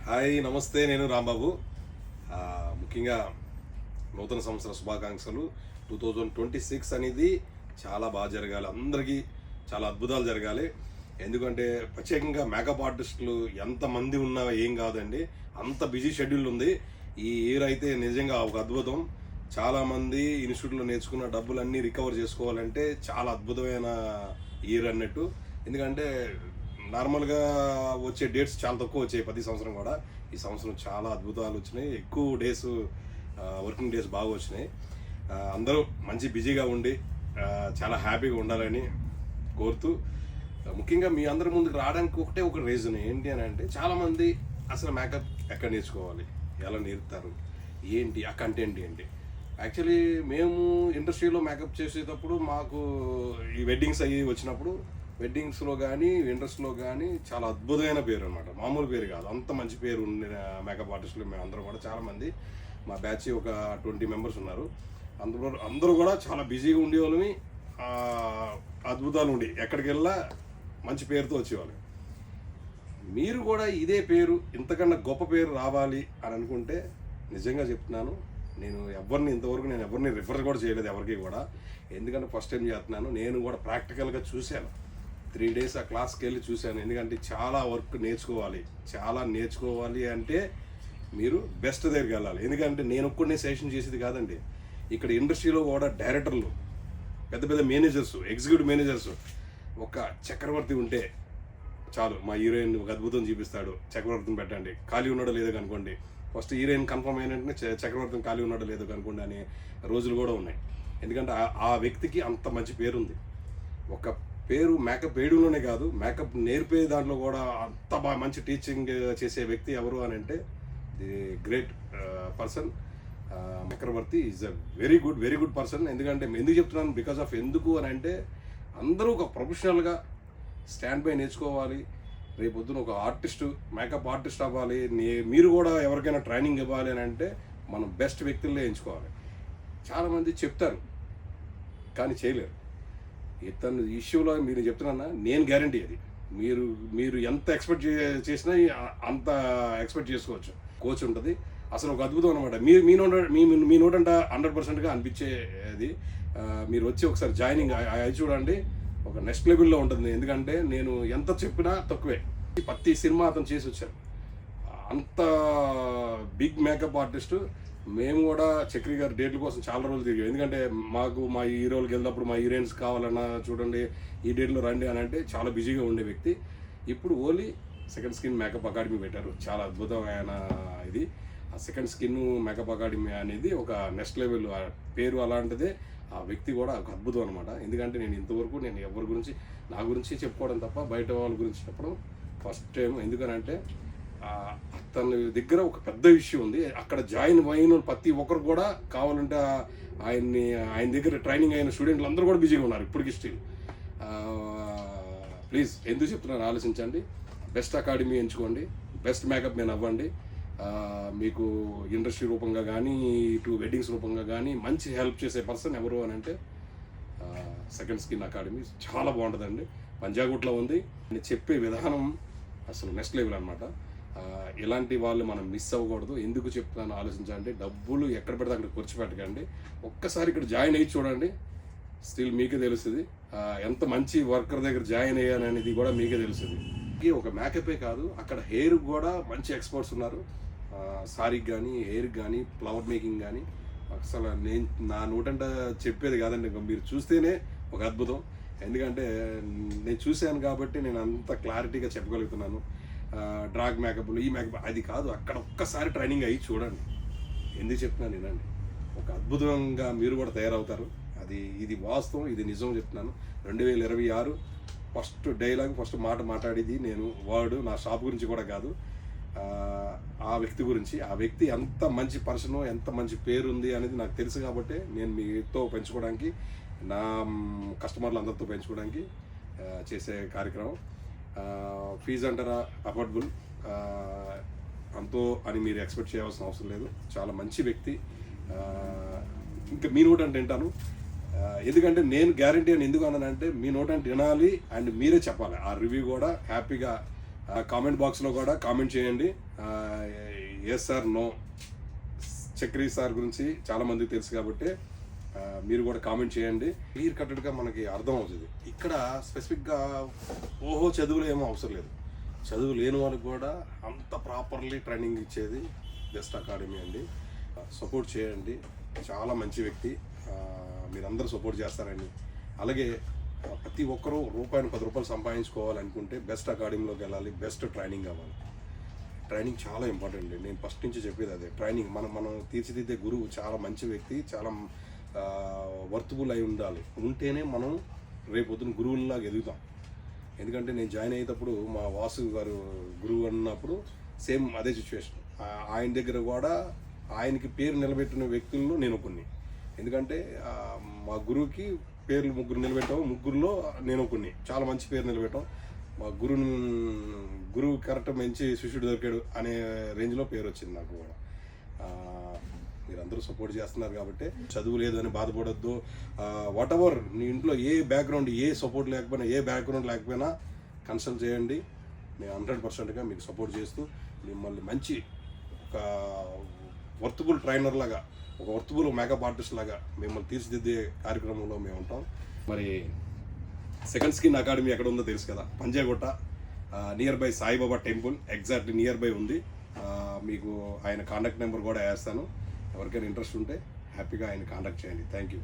Hi నమస్తే, నేను రాంబాబు. ముఖ్యంగా నూతన సంవత్సర శుభాకాంక్షలు. 2026 అనేది చాలా బాగా జరగాలి, అందరికీ చాలా అద్భుతాలు జరగాలి. ఎందుకంటే ప్రత్యేకంగా మేకప్ ఆర్టిస్టులు ఎంతమంది ఉన్నా ఏం కాదండి, అంత బిజీ షెడ్యూల్ ఉంది. ఈ ఇయర్ అయితే నిజంగా ఒక అద్భుతం. చాలామంది ఇన్స్టిట్యూట్లో నేర్చుకున్న డబ్బులన్నీ రికవర్ చేసుకోవాలంటే చాలా అద్భుతమైన ఇయర్ అన్నట్టు. ఎందుకంటే నార్మల్గా వచ్చే డేట్స్ చాలా తక్కువ వచ్చాయి ప్రతి సంవత్సరం కూడా. ఈ సంవత్సరం చాలా అద్భుతాలు వచ్చినాయి, ఎక్కువ డేస్ వర్కింగ్ డేస్ బాగా వచ్చినాయి. అందరూ మంచి బిజీగా ఉండి చాలా హ్యాపీగా ఉండాలని కోరుతూ, ముఖ్యంగా మీ అందరి ముందుకు రావడానికి ఒక రీజన్ ఏంటి అని అంటే, చాలామంది అసలు మేకప్ ఎక్కడ నేర్చుకోవాలి, ఎలా నేర్పుతారు, ఏంటి ఆ కంటెంట్ ఏంటి. యాక్చువల్లీ మేము ఇండస్ట్రీలో మేకప్ చేసేటప్పుడు మాకు ఈ వెడ్డింగ్స్ అయ్యి వచ్చినప్పుడు, వెడ్డింగ్స్లో కానీ ఇండస్ట్రీలో కానీ చాలా అద్భుతమైన పేరు అనమాట, మామూలు పేరు కాదు, అంత మంచి పేరు ఉండే మేకప్ ఆర్టిస్టులు మేము అందరూ కూడా. చాలామంది మా బ్యాచ్ ఒక 20 మెంబర్స్ ఉన్నారు. అందరూ కూడా చాలా బిజీగా ఉండేవాళ్ళని, అద్భుతాలు ఉండి ఎక్కడికి వెళ్ళా మంచి పేరుతో వచ్చేవాళ్ళు. మీరు కూడా ఇదే పేరు, ఇంతకన్నా గొప్ప పేరు రావాలి అని అనుకుంటే, నిజంగా చెప్తున్నాను, నేను ఎవరిని రిఫర్ కూడా చేయలేదు ఎవరికి కూడా. ఎందుకంటే ఫస్ట్ టైం చేస్తున్నాను, నేను కూడా ప్రాక్టికల్గా చూశాను. 3 days ఆ క్లాస్కి వెళ్ళి చూశాను. ఎందుకంటే చాలా వర్క్ నేర్చుకోవాలి అంటే మీరు బెస్ట్ దగ్గరికి వెళ్ళాలి. ఎందుకంటే నేను ఒక్కడినే సెషన్ చేసేది కాదండి, ఇక్కడ ఇండస్ట్రీలో కూడా డైరెక్టర్లు, పెద్ద పెద్ద మేనేజర్స్, ఎగ్జిక్యూటివ్ మేనేజర్స్, ఒక చక్రవర్తి ఉంటే చాలు, మా హీరోయిన్ ఒక అద్భుతం చూపిస్తాడు, చక్రవర్తిని పెట్టండి, ఖాళీ ఉన్నాడో లేదో కనుకోండి, ఫస్ట్ హీరోయిన్ కన్ఫర్మ్ అయినట్టునే చక్రవర్తిని ఖాళీ ఉన్నాడో లేదో కనుకోండి అనే రోజులు కూడా ఉన్నాయి. ఎందుకంటే ఆ వ్యక్తికి అంత మంచి పేరు ఉంది. ఒక పేరు మేకప్ వేయడంలోనే కాదు, మేకప్ నేర్పే దాంట్లో కూడా అంత బాగా మంచి టీచింగ్ చేసే వ్యక్తి ఎవరు అని అంటే, the great person Chakravarthi is a very good person. ఎందుకు చెప్తున్నాను, బికాస్ ఆఫ్ ఎందుకు అని అంటే, అందరూ ఒక ప్రొఫెషనల్గా స్టాండ్ బై నేర్చుకోవాలి. రేపొద్దున ఒక మేకప్ ఆర్టిస్ట్ అవ్వాలి. మీరు కూడా ఎవరికైనా ట్రైనింగ్ ఇవ్వాలి అని అంటే, మనం బెస్ట్ వ్యక్తులనే ఎంచుకోవాలి. చాలామంది చెప్తారు కానీ చేయలేరు. ఇతను ఇష్యూలో మీరు చెప్తున్నా, నేను గ్యారంటీ అది. మీరు ఎంత ఎక్స్పెక్ట్ చేసినా అంత ఎక్స్పెక్ట్ చేసుకోవచ్చు. కోచ్ ఉంటుంది, అసలు ఒక అద్భుతం అనమాట. మీ నోటంట 100%గా అనిపించేది. మీరు వచ్చి ఒకసారి జాయినింగ్ అయి చూడండి, ఒక నెక్స్ట్ లెవెల్లో ఉంటుంది. ఎందుకంటే నేను ఎంత చెప్పినా తక్కువే. ప్రతి సినిమా అతను చేసి వచ్చారు, అంత బిగ్ మేకప్ ఆర్టిస్టు. మేము కూడా చక్రి గారి డేట్ల కోసం చాలా రోజులు తిరిగాం. ఎందుకంటే మా హీరోలకి వెళ్ళినప్పుడు మా హీరోయిన్స్ కావాలన్నా చూడండి, ఈ డేట్లో రండి అని అంటే చాలా బిజీగా ఉండే వ్యక్తి. ఇప్పుడు only second skin makeup academy పెట్టారు, చాలా అద్భుతమైన ఇది. ఆ సెకండ్ స్కిన్ మేకప్ అకాడమీ అనేది ఒక నెక్స్ట్ లెవెల్ పేరు, అలాంటిదే. ఆ వ్యక్తి కూడా ఒక అద్భుతం అనమాట. ఎందుకంటే ఇంతవరకు ఎవరి గురించి, నా గురించి చెప్పుకోవడం తప్ప బయట వాళ్ళ గురించి చెప్పడం ఫస్ట్ టైం. ఎందుకనంటే అతని దగ్గర ఒక పెద్ద ఇష్యూ ఉంది. అక్కడ జాయిన్ అయిన ప్రతి ఒక్కరు కూడా కావాలంటే ఆయన దగ్గర ట్రైనింగ్ అయిన స్టూడెంట్లు అందరూ కూడా బిజీగా ఉన్నారు ఇప్పటికి స్టిల్. ప్లీజ్, ఎందుకు చెప్తున్నాను ఆలోచించండి. బెస్ట్ అకాడమీ ఎంచుకోండి, బెస్ట్ మేకప్ నేను అవ్వండి. మీకు ఇండస్ట్రీ రూపంగా కానీ, ఇటు వెడ్డింగ్స్ రూపంగా కానీ మంచి హెల్ప్ చేసే పర్సన్ ఎవరు అని అంటే, సెకండ్ స్కిన్ అకాడమీ చాలా బాగుంటుందండి. పంజాగుట్లో ఉంది. చెప్పే విధానం అసలు నెక్స్ట్ లెవెల్ అనమాట. ఇలాంటి వాళ్ళు మనం మిస్ అవ్వకూడదు. ఎందుకు చెప్తున్నాను ఆలోచించాలంటే, డబ్బులు ఎక్కడ పెడితే అక్కడ ఖర్చు పెట్టకండి. ఒక్కసారి ఇక్కడ జాయిన్ అయ్యి చూడండి, స్టిల్ మీకే తెలుస్తుంది. ఎంత మంచి వర్కర్ దగ్గర జాయిన్ అయ్యాను అనేది కూడా మీకే తెలుస్తుంది. ఒక మేకపే కాదు, అక్కడ హెయిర్ కూడా మంచి ఎక్స్పర్ట్స్ ఉన్నారు. సారీకి కానీ, హెయిర్కి కానీ, ఫ్లవర్ మేకింగ్ కానీ. అసలు నా నోటంట చెప్పేది కాదండి, మీరు చూస్తేనే ఒక అద్భుతం. ఎందుకంటే నేను చూశాను కాబట్టి నేను అంత క్లారిటీగా చెప్పగలుగుతున్నాను. డ్రాగ్ మేకప్లు, ఈ మేకప్ అది కాదు, అక్కడ ఒక్కసారి ట్రైనింగ్ అయ్యి చూడండి. ఎందుకు చెప్తున్నాను వినండి, ఒక అద్భుతంగా మీరు కూడా తయారవుతారు. ఇది వాస్తవం, ఇది నిజం చెప్తున్నాను. 2026 ఫస్ట్ డైలాగ్, ఫస్ట్ మాట మాట్లాడేది నేను వర్డ్ నా షాప్ గురించి కూడా కాదు, ఆ వ్యక్తి గురించి. ఆ వ్యక్తి ఎంత మంచి పర్సను, ఎంత మంచి పేరు ఉంది అనేది నాకు తెలుసు కాబట్టి నేను మీతో పెంచుకోవడానికి, నా కస్టమర్లు అందరితో పెంచుకోవడానికి చేసే కార్యక్రమం. ఫీజు అంటారా అఫోర్డబుల్, అంతో అని మీరు ఎక్స్పెక్ట్ చేయాల్సిన అవసరం లేదు. చాలా మంచి వ్యక్తి. ఇంకా మీ నోట్ అంటే వింటాను. ఎందుకంటే నేను గ్యారంటీ అని ఎందుకు అన్నానంటే, మీ నోట్ అంటే వినాలి అండ్ మీరే చెప్పాలి. ఆ రివ్యూ కూడా హ్యాపీగా కామెంట్ బాక్స్లో కూడా కామెంట్ చేయండి. Yes sir no Chakri sir గురించి చాలా మందికి తెలుసు కాబట్టి మీరు కూడా కామెంట్ చేయండి. క్లియర్ కట్టెడ్గా మనకి అర్థం అవుతుంది. ఇక్కడ స్పెసిఫిక్గా ఓహో చదువులు ఏమో అవసరం లేదు. చదువు లేని వాళ్ళకి కూడా అంత ప్రాపర్లీ ట్రైనింగ్ ఇచ్చేది బెస్ట్ అకాడమీ అండి. సపోర్ట్ చేయండి. చాలా మంచి వ్యక్తి. మీరందరూ సపోర్ట్ చేస్తారని. అలాగే ప్రతి ఒక్కరూ రూపాయిని 10 రూపాయలు సంపాదించుకోవాలనుకుంటే బెస్ట్ అకాడమీలోకి వెళ్ళాలి. బెస్ట్ ట్రైనింగ్ అవ్వాలి. ట్రైనింగ్ చాలా ఇంపార్టెంట్ అండి. నేను ఫస్ట్ నుంచి చెప్పేది అదే. ట్రైనింగ్ మనం తీర్చిదిద్దే గురువు చాలా మంచి వ్యక్తి, చాలా వర్తబుల్ అయి ఉండాలి. ఉంటేనే మనం రేపొద్దున గురువుల్లాగా ఎదుగుతాం. ఎందుకంటే నేను జాయిన్ అయ్యేటప్పుడు మా వాసు గారు గురువు అన్నప్పుడు సేమ్ అదే సిచ్యువేషన్. ఆయన దగ్గర కూడా ఆయనకి పేరు నిలబెట్టిన వ్యక్తుల్లో నేను కొన్ని. ఎందుకంటే మా గురువుకి పేర్లు 3 నిలబెట్టాము. 3లో నేను కొన్ని. చాలా మంచి పేరు నిలబెట్టాం. మా గురువు కరెక్ట్ మంచి శిష్యుడు దొరికాడు అనే రేంజ్లో పేరు వచ్చింది నాకు కూడా. మీరందరూ సపోర్ట్ చేస్తున్నారు కాబట్టి చదువు లేదు అని బాధపడొద్దు. వాట్ ఎవర్ నీ ఇంట్లో ఏ బ్యాక్గ్రౌండ్, ఏ సపోర్ట్ లేకపోయినా, ఏ బ్యాక్గ్రౌండ్ లేకపోయినా కన్సల్ట్ చేయండి. నేను 100%గా మీకు సపోర్ట్ చేస్తూ మిమ్మల్ని మంచి ఒక వర్తబుల్ ట్రైనర్ లాగా, ఒక వర్తబుల్ మేకప్ ఆర్టిస్ట్ లాగా మిమ్మల్ని తీర్చిదిద్దే కార్యక్రమంలో మేము ఉంటాం. మరి సెకండ్ స్కిన్ అకాడమీ ఎక్కడ ఉందో తెలుసు కదా, Panjagutta near by Saibaba temple exactly near by ఉంది. మీకు ఆయన కాంటాక్ట్ నెంబర్ కూడా వేస్తాను. ఎవరికైనా ఇంట్రెస్ట్ ఉంటే హ్యాపీగా ఆయన కాంటాక్ట్ చేయండి. Thank you.